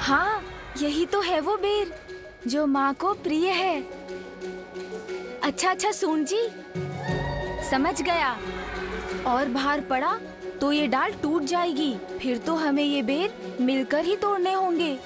हाँ, यही तो है वो बेर जो माँ को प्रिय है। अच्छा सून जी, समझ गया। और भार पड़ा तो ये डाल टूट जाएगी, फिर तो हमें ये बेर मिलकर ही तोड़ने होंगे।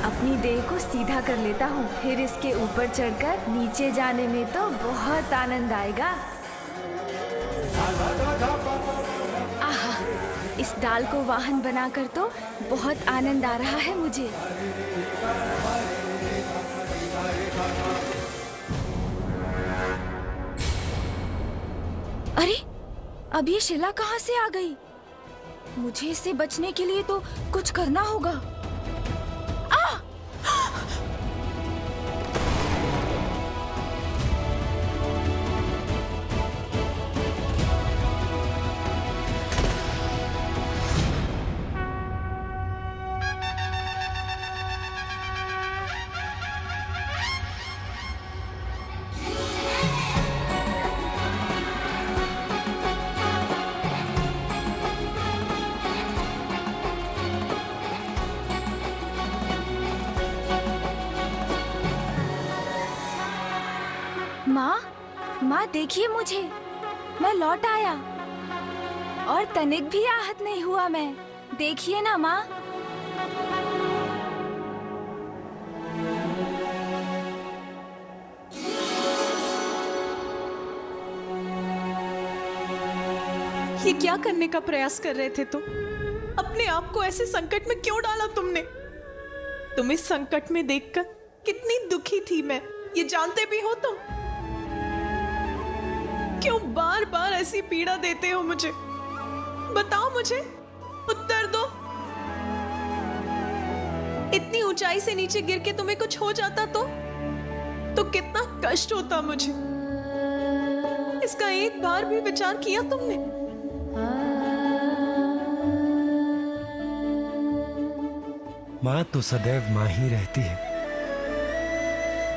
अपनी देह को सीधा कर लेता हूँ, फिर इसके ऊपर चढ़कर नीचे जाने में तो बहुत आनंद आएगा। आहा, इस डाल को वाहन बनाकर तो बहुत आनंद आ रहा है मुझे। अरे, अब ये शिला कहाँ से आ गई? मुझे इससे बचने के लिए तो कुछ करना होगा। माँ देखिए मुझे, मैं लौट आया और तनिक भी आहत नहीं हुआ मैं। देखिए ना माँ। ये क्या करने का प्रयास कर रहे थे तुम? अपने आप को ऐसे संकट में क्यों डाला तुमने? तुम इस संकट में देखकर कितनी दुखी थी मैं, ये जानते भी हो तुम? क्यों बार बार ऐसी पीड़ा देते हो मुझे? बताओ मुझे, उत्तर दो। इतनी ऊंचाई से नीचे गिर के तुम्हें कुछ हो जाता तो कितना कष्ट होता मुझे। इसका एक बार भी विचार किया तुमने? माँ तो सदैव माँ ही रहती है।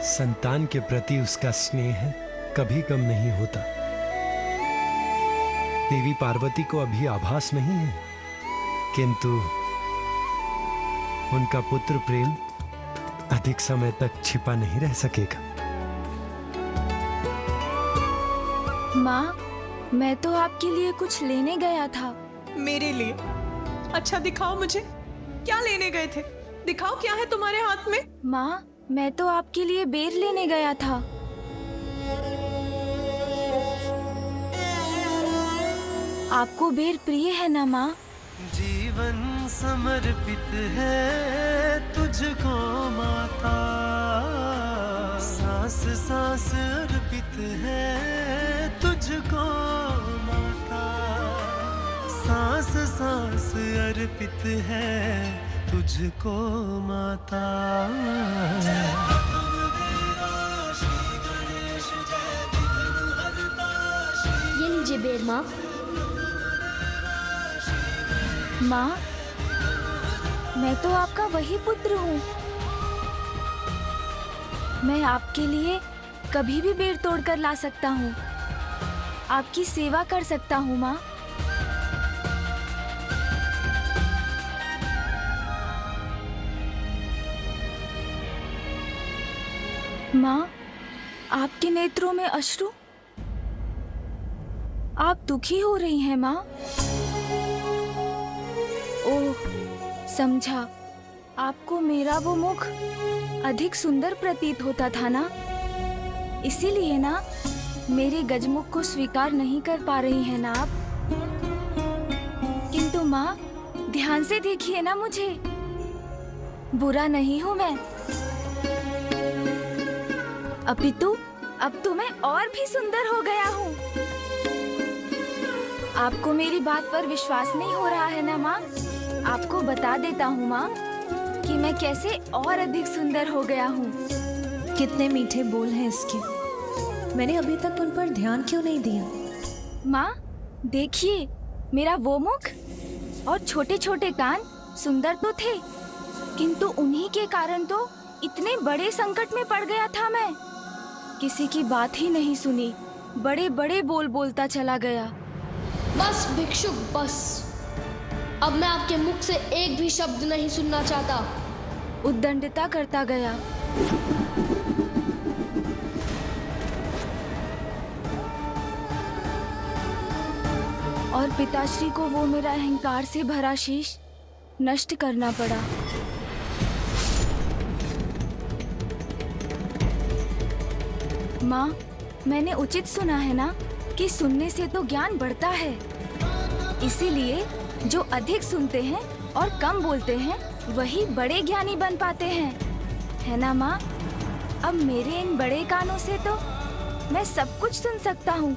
संतान के प्रति उसका स्नेह कभी कम नहीं होता। देवी पार्वती को अभी आभास नहीं है, किंतु उनका पुत्र प्रेम अधिक समय तक छिपा नहीं रह सकेगा। माँ, मैं तो आपके लिए कुछ लेने गया था। मेरे लिए? अच्छा दिखाओ मुझे, क्या लेने गए थे? दिखाओ क्या है तुम्हारे हाथ में? माँ, मैं तो आपके लिए बेर लेने गया था। आपको बेर प्रिय है ना माँ? जीवन समर्पित है तुझको माता, सांस सांस अर्पित है तुझको माता, सांस सांस अर्पित है तुझको माता। ये लीजिए बेर माँ। माँ, मैं तो आपका वही पुत्र हूँ। मैं आपके लिए कभी भी बेर तोड़कर ला सकता हूँ, आपकी सेवा कर सकता हूँ माँ। माँ, आपके नेत्रों में अश्रु? आप दुखी हो रही हैं माँ? ओह, समझा। आपको मेरा वो मुख अधिक सुंदर प्रतीत होता था ना, इसीलिए ना मेरे गजमुख को स्वीकार नहीं कर पा रही हैं ना आप। किंतु माँ, ध्यान से देखिए ना मुझे, बुरा नहीं हूँ मैं, अपितु अब तो मैं और भी सुंदर हो गया हूँ। आपको मेरी बात पर विश्वास नहीं हो रहा है ना माँ? आपको बता देता हूँ माँ कि मैं कैसे और अधिक सुंदर हो गया हूँ। कितने मीठे बोल हैं इसके, मैंने अभी तक उन पर ध्यान क्यों नहीं दिया? माँ देखिए, मेरा वो मुख और छोटे छोटे कान सुंदर तो थे, किंतु उन्हीं के कारण तो इतने बड़े संकट में पड़ गया था मैं। किसी की बात ही नहीं सुनी, बड़े बड़े बोल बोलता चला गया। बस भिक्षुक बस, अब मैं आपके मुख से एक भी शब्द नहीं सुनना चाहता। उद्दंडता करता गया। और पिताश्री को वो मेरा अहंकार से भरा शीश नष्ट करना पड़ा। माँ, मैंने उचित सुना है ना कि सुनने से तो ज्ञान बढ़ता है। इसीलिए जो अधिक सुनते हैं और कम बोलते हैं वही बड़े ज्ञानी बन पाते हैं, है ना माँ? अब मेरे इन बड़े कानों से तो मैं सब कुछ सुन सकता हूँ,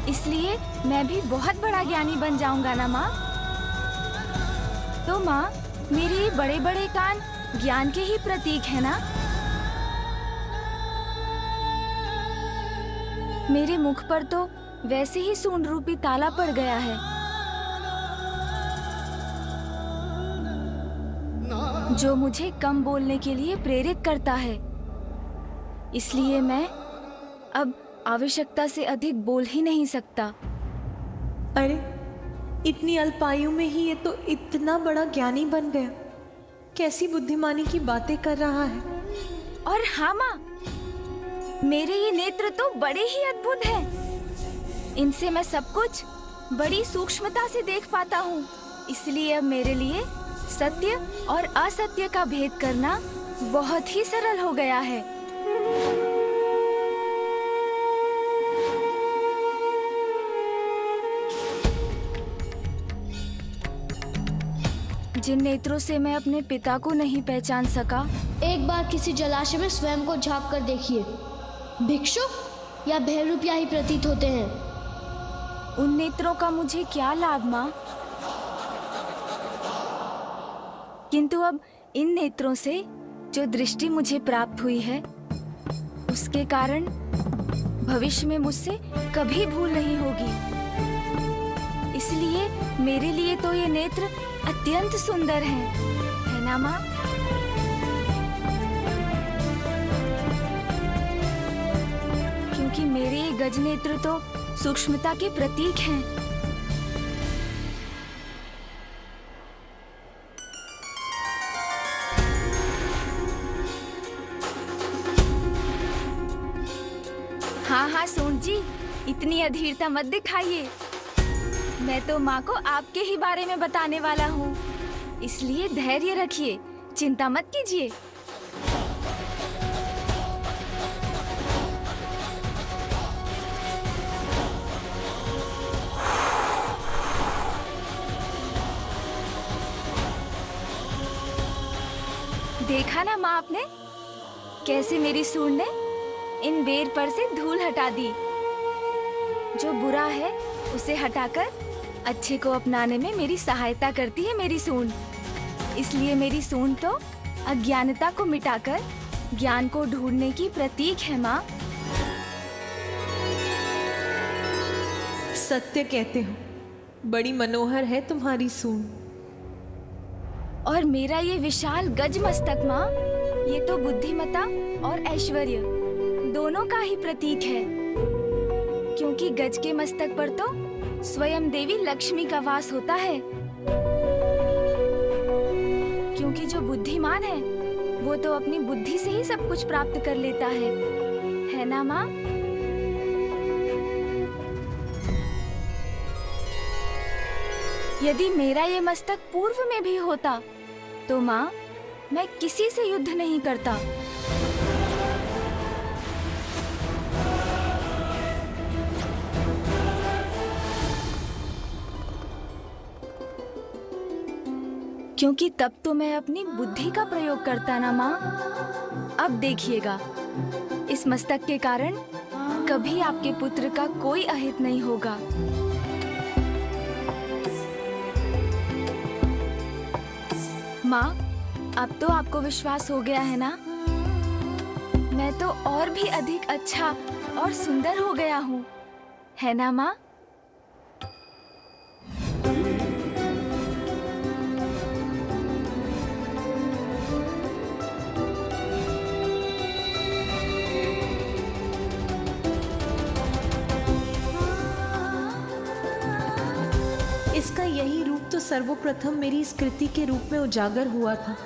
इसलिए मैं भी बहुत बड़ा ज्ञानी बन जाऊंगा ना माँ? तो माँ, मेरे ये बड़े बड़े कान ज्ञान के ही प्रतीक है ना? मेरे मुख पर तो वैसे ही सूंड रूपी ताला पड़ गया है, जो मुझे कम बोलने के लिए प्रेरित करता है। इसलिए मैं अब आवश्यकता से अधिक बोल ही नहीं सकता। अरे, इतनी अल्पायु में ही ये तो इतना बड़ा ज्ञानी बन गया। कैसी बुद्धिमानी की बातें कर रहा है। और हाँ माँ, मेरे ये नेत्र तो बड़े ही अद्भुत हैं। इनसे मैं सब कुछ बड़ी सूक्ष्मता से देख पाता हूँ। इसलिए अब मेरे लिए सत्य और असत्य का भेद करना बहुत ही सरल हो गया है। जिन नेत्रों से मैं अपने पिता को नहीं पहचान सका, एक बार किसी जलाशय में स्वयं को झांक कर देखिए, भिक्षुक या भैरूपिया ही प्रतीत होते हैं। उन नेत्रों का मुझे क्या लाभ माँ? किंतु अब इन नेत्रों से जो दृष्टि मुझे प्राप्त हुई है, उसके कारण भविष्य में मुझसे कभी भूल नहीं होगी। इसलिए मेरे लिए तो ये नेत्र अत्यंत सुंदर हैं, है ना माँ? क्योंकि मेरे ये गज नेत्र तो सूक्ष्मता के प्रतीक हैं। हाँ हाँ सूंड जी, इतनी अधीरता मत दिखाइए। मैं तो माँ को आपके ही बारे में बताने वाला हूँ, इसलिए धैर्य रखिए, चिंता मत कीजिए। देखा ना माँ आपने, कैसे मेरी सूंड ने इन बेर पर से धूल हटा दी। जो बुरा है उसे हटाकर अच्छे को अपनाने में मेरी सहायता करती है मेरी सूंड। इसलिए मेरी सूंड तो अज्ञानता को मिटाकर ज्ञान को ढूंढने की प्रतीक है माँ। सत्य कहते हो, बड़ी मनोहर है तुम्हारी सूंड। और मेरा ये विशाल गज मस्तक माँ, ये तो बुद्धिमता और ऐश्वर्य दोनों का ही प्रतीक है। क्योंकि गज के मस्तक पर तो स्वयं देवी लक्ष्मी का वास होता है। क्योंकि जो बुद्धिमान है वो तो अपनी बुद्धि से ही सब कुछ प्राप्त कर लेता है ना माँ? यदि मेरा ये मस्तक पूर्व में भी होता तो माँ, मैं किसी से युद्ध नहीं करता। क्योंकि तब तो मैं अपनी बुद्धि का प्रयोग करता ना माँ। अब देखिएगा, इस मस्तक के कारण कभी आपके पुत्र का कोई अहित नहीं होगा। माँ, अब तो आपको विश्वास हो गया है ना? मैं तो और भी अधिक अच्छा और सुंदर हो गया हूँ, है ना माँ? इसका यही रूप तो सर्वप्रथम मेरी इस कृति के रूप में उजागर हुआ था।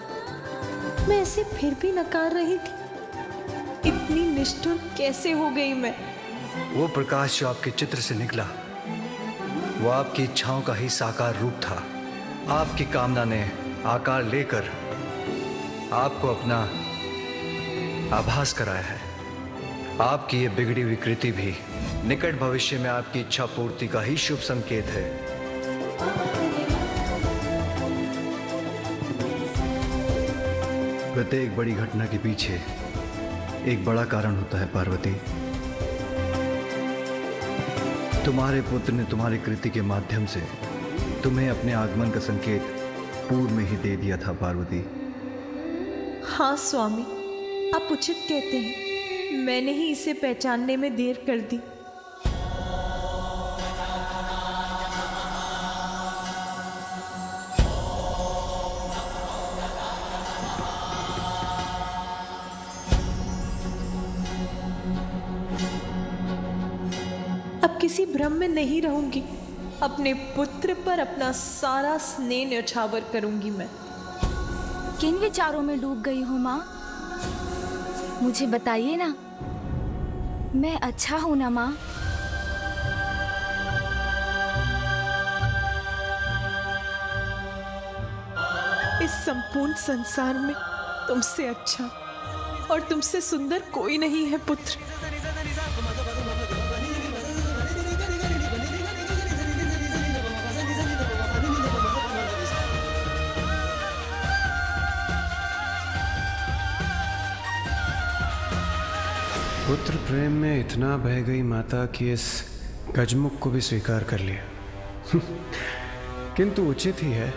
मैं इसे फिर भी नकार रही थी। इतनी निष्ठुर कैसे हो गई मैं? वो प्रकाश जो आपके चित्र से निकला, वो आपकी इच्छाओं का ही साकार रूप था। आपकी कामना ने आकार लेकर आपको अपना आभास कराया है। आपकी ये बिगड़ी हुई कृति भी निकट भविष्य में आपकी इच्छा पूर्ति का ही शुभ संकेत है। प्रत्येक बड़ी घटना के पीछे एक बड़ा कारण होता है पार्वती। तुम्हारे पुत्र ने तुम्हारी कृति के माध्यम से तुम्हें अपने आगमन का संकेत पूर्व में ही दे दिया था पार्वती। हाँ स्वामी, आप उचित कहते हैं। मैंने ही इसे पहचानने में देर कर दी। अब किसी भ्रम में नहीं रहूंगी। अपने पुत्र पर अपना सारा स्नेह न्यौछावर करूंगी मैं। किन विचारों में डूब गई हूँ माँ? मुझे बताइए ना। मैं अच्छा हूँ ना माँ? इस संपूर्ण संसार में तुमसे अच्छा और तुमसे सुंदर कोई नहीं है पुत्र। पुत्र प्रेम में इतना बह गई माता कि इस गजमुख को भी स्वीकार कर लिया। किंतु उचित ही है,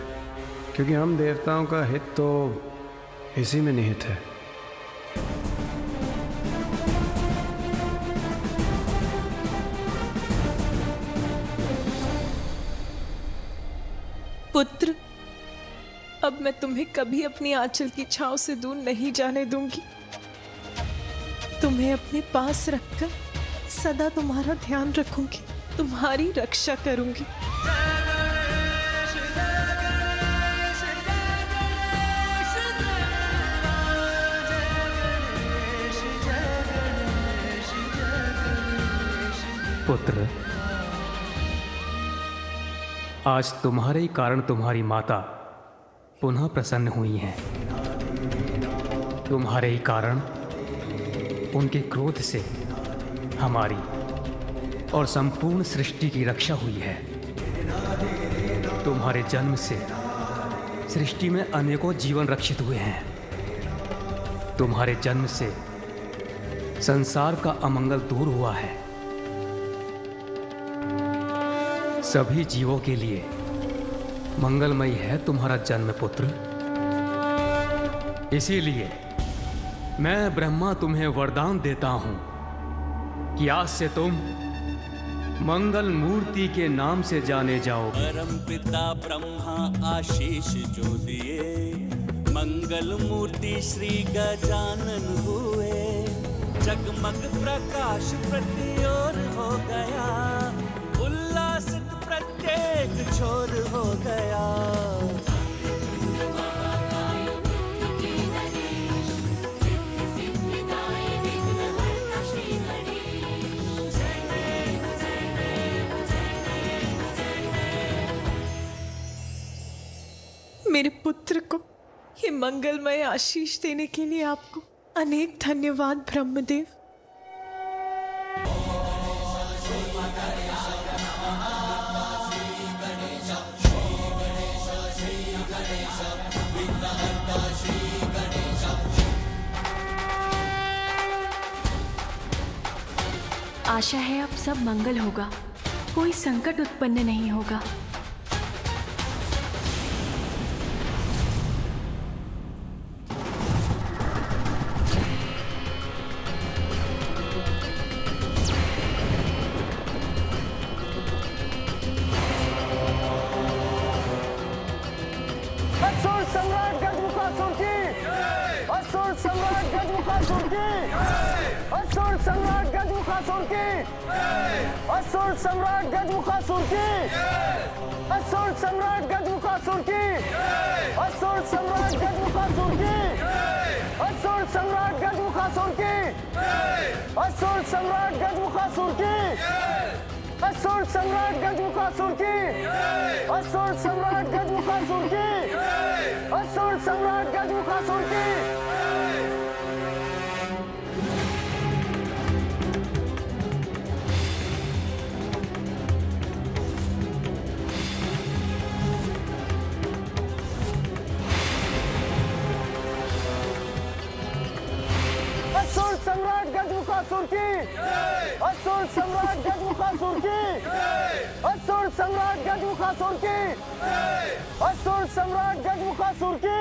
क्योंकि हम देवताओं का हित तो इसी में निहित है। पुत्र, अब मैं तुम्हें कभी अपनी आंचल की छांव से दूर नहीं जाने दूंगी। तुम्हें अपने पास रखकर सदा तुम्हारा ध्यान रखूंगी, तुम्हारी रक्षा करूंगी। पुत्र, आज तुम्हारे ही कारण तुम्हारी माता पुनः प्रसन्न हुई हैं। तुम्हारे ही कारण उनके क्रोध से हमारी और संपूर्ण सृष्टि की रक्षा हुई है। तुम्हारे जन्म से सृष्टि में अनेकों जीवन रक्षित हुए हैं। तुम्हारे जन्म से संसार का अमंगल दूर हुआ है। सभी जीवों के लिए मंगलमय है तुम्हारा जन्म पुत्र। इसीलिए मैं ब्रह्मा तुम्हें वरदान देता हूं कि आज से तुम मंगल मूर्ति के नाम से जाने जाओ। परम पिता ब्रह्मा आशीष जो दिए, मंगल मूर्ति श्री गजानन हुए। जगमग प्रकाश प्रति ओर हो गया, उल्लासित प्रत्येक छोर हो गया। मेरे पुत्र को ये मंगलमय आशीष देने के लिए आपको अनेक धन्यवाद ब्रह्मदेव। आशा है अब सब मंगल होगा, कोई संकट उत्पन्न नहीं होगा। असुर सम्राट गजमुखासुर की, असुर सम्राट गजमुखासुर की, असुर सम्राट गजमुखासुर की, असुर सम्राट गजमुखासुर की, असुर सम्राट गजमुखासुर की, असुर सम्राट गजमुखासुर की, असुर सम्राट गजमुखासुर की, असुर सम्राट गजमुखासुर की, असुर सम्राट गजमुखासुर की, असुर सम्राट गजमुखासुर की, असुर सम्राट गजमुखासुर की। असुर सम्राट गजमुखासुर की, असुर सम्राट गजमुखासुर की, असुर सम्राट गजमुखासुर की, असुर सम्राट गजमुखासुर की।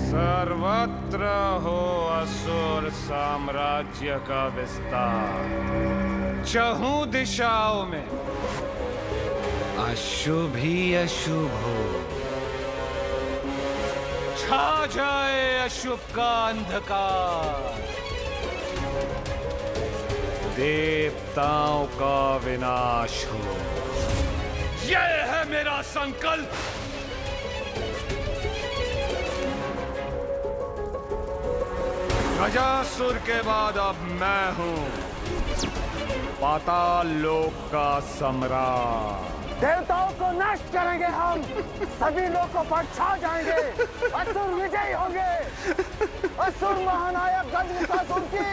सर्वत्र हो असुर साम्राज्य का विस्तार, चहुं दिशाओं में अशुभ ही अशुभ हो, छा जाए अशुभ का अंधकार, देवताओं का विनाश हो। यह है मेरा संकल्प। गजासुर के बाद अब मैं हूं पाताल लोक का सम्राट। देवताओं को नष्ट करेंगे हम, सभी लोगों पर छा जाएंगे, असुर विजयी होंगे। असुर महानायक गजमुखासुर की,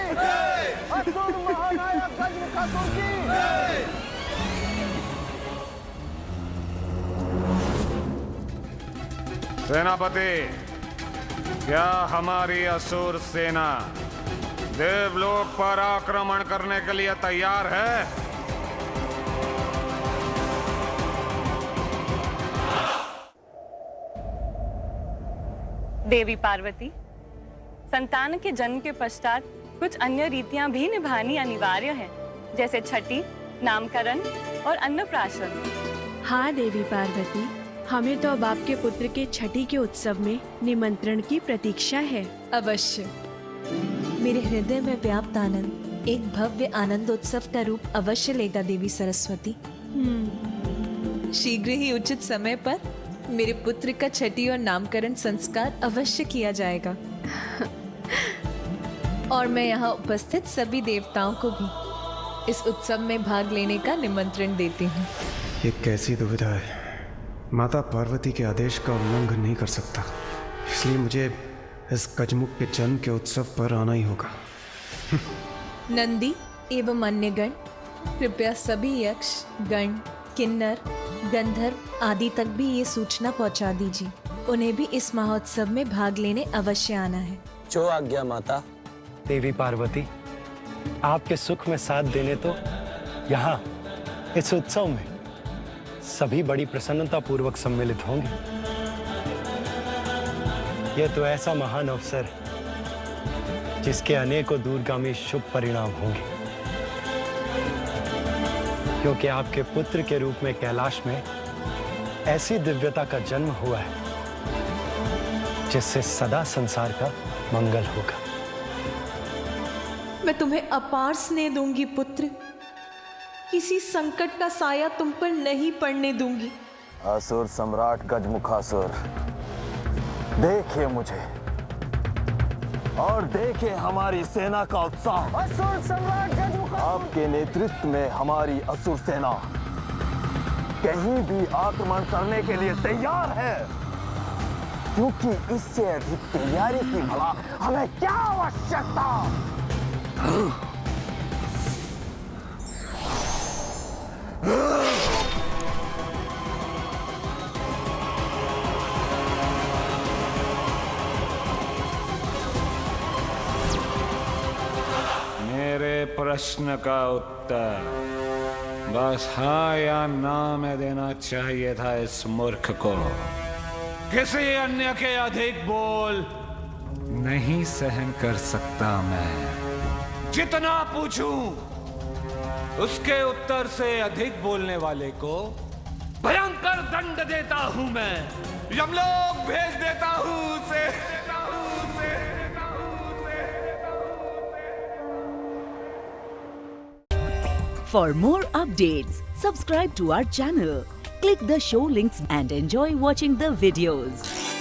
असुर महानायक गजमुखासुर की। सेनापति, क्या हमारी असुर सेना देवलोक पर आक्रमण करने के लिए तैयार है? देवी पार्वती, संतान के जन्म के पश्चात कुछ अन्य रीतियां भी निभानी अनिवार्य है, जैसे छठी, नामकरण और अन्नप्राशन। हाँ देवी पार्वती, हमें तो अब आपके पुत्र के छठी के उत्सव में निमंत्रण की प्रतीक्षा है। अवश्य। मेरे हृदय में व्याप्त आनंद एक भव्य आनंदोत्सव का रूप अवश्य लेगा देवी सरस्वती। शीघ्र ही उचित समय पर मेरे पुत्र का छठी और नामकरण संस्कार अवश्य किया जाएगा। और मैं यहाँ उपस्थित सभी देवताओं को भी इस उत्सव में भाग लेने का निमंत्रण देती हूँ। ये कैसी दुविधा है। माता पार्वती के आदेश का उल्लंघन नहीं कर सकता, इसलिए मुझे इस गजमुख के जन्म के उत्सव पर आना ही होगा। नंदी एवं अन्य गण, कृपया सभी यक्ष, गण, किन्नर, गंधर्व आदि तक भी ये सूचना पहुंचा दीजिए। उन्हें भी इस महोत्सव में भाग लेने अवश्य आना है। जो आज्ञा माता। देवी पार्वती, आपके सुख में साथ देने तो यहाँ इस उत्सव में सभी बड़ी प्रसन्नता पूर्वक सम्मिलित होंगे। यह तो ऐसा महान अवसर जिसके अनेकों दूरगामी शुभ परिणाम होंगे, क्योंकि आपके पुत्र के रूप में कैलाश में ऐसी दिव्यता का जन्म हुआ है जिससे सदा संसार का मंगल होगा। मैं तुम्हें अपार स्नेह दूंगी पुत्र, किसी संकट का साया तुम पर नहीं पड़ने दूंगी। असुर सम्राट गजमुखासुर, देखिए मुझे और देखिए हमारी सेना का उत्साह। असुर सम्राट गजमुखासुर, आपके नेतृत्व में हमारी असुर सेना कहीं भी आक्रमण करने के लिए तैयार है, क्योंकि इससे अधिक तैयारी की भला हमें क्या आवश्यकता। प्रश्न का उत्तर बस हाँ या ना में देना चाहिए था इस मूर्ख को। किसी अन्य के अधिक बोल नहीं सहन कर सकता मैं। जितना पूछूं उसके उत्तर से अधिक बोलने वाले को भयंकर दंड देता हूं मैं। यमलोक भेज देता हूं उसे। For more updates, subscribe to our channel, click the show links and enjoy watching the videos.